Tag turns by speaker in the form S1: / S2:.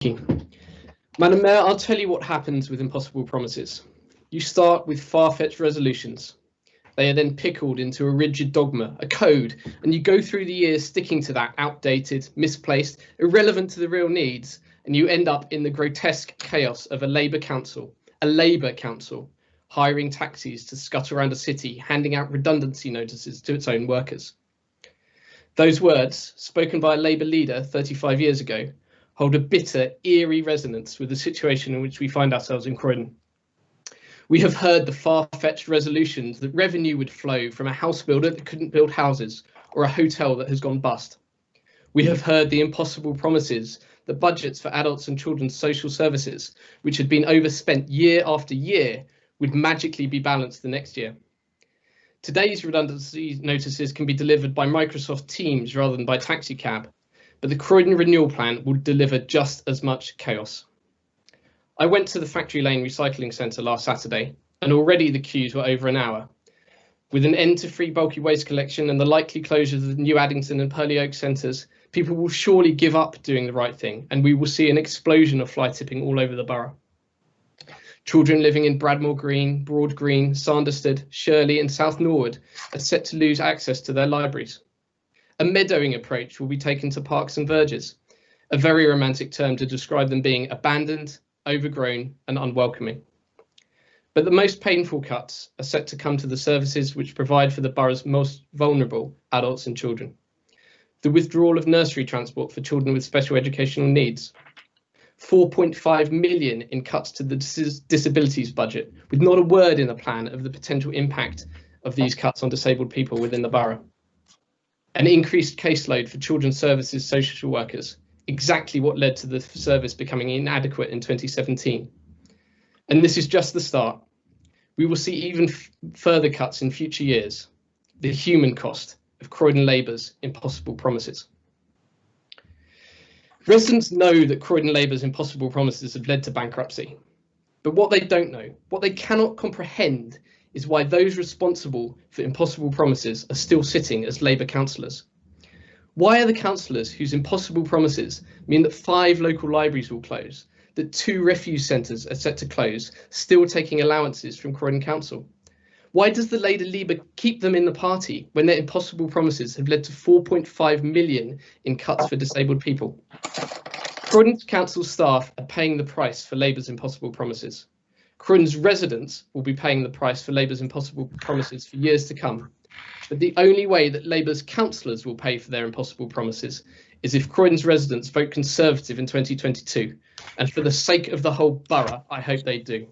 S1: you. Madam Mayor, I'll tell you what happens with impossible promises. You start with far-fetched resolutions. They are then pickled into a rigid dogma, a code, and you go through the years sticking to that outdated, misplaced, irrelevant to the real needs, and you end up in the grotesque chaos of a Labour council, hiring taxis to scut around a city, handing out redundancy notices to its own workers. Those words, spoken by a Labour leader 35 years ago, hold a bitter, eerie resonance with the situation in which we find ourselves in Croydon. We have heard the far-fetched resolutions that revenue would flow from a house builder that couldn't build houses or a hotel that has gone bust. We have heard the impossible promises that budgets for adults and children's social services, which had been overspent year after year, would magically be balanced the next year. Today's redundancy notices can be delivered by Microsoft Teams rather than by taxicab, but the Croydon Renewal Plan will deliver just as much chaos. I went to the Factory Lane Recycling Centre last Saturday, and already the queues were over an hour. With an end to free bulky waste collection and the likely closures of the New Addington and Purley Oak centres, people will surely give up doing the right thing, and we will see an explosion of fly tipping all over the borough. Children living in Bradmore Green, Broad Green, Sanderstead, Shirley and South Norwood are set to lose access to their libraries. A meadowing approach will be taken to parks and verges, a very romantic term to describe them being abandoned, overgrown and unwelcoming. But the most painful cuts are set to come to the services which provide for the borough's most vulnerable adults and children. The withdrawal of nursery transport for children with special educational needs. 4.5 million in cuts to the disabilities budget, with not a word in the plan of the potential impact of these cuts on disabled people within the borough. An increased caseload for children's services social workers, exactly what led to the service becoming inadequate in 2017. And this is just the start. We will see even further cuts in future years. The human cost of Croydon Labour's impossible promises. Residents know that Croydon Labour's impossible promises have led to bankruptcy. But what they don't know, what they cannot comprehend, is why those responsible for impossible promises are still sitting as Labour councillors. Why are the councillors whose impossible promises mean that 5 local libraries will close, that 2 refuse centres are set to close, still taking allowances from Croydon Council? Why does the Labour keep them in the party when their impossible promises have led to 4.5 million in cuts for disabled people? Croydon Council staff are paying the price for Labour's impossible promises. Croydon's residents will be paying the price for Labour's impossible promises for years to come. But the only way that Labour's councillors will pay for their impossible promises is if Croydon's residents vote Conservative in 2022. And for the sake of the whole borough, I hope they do.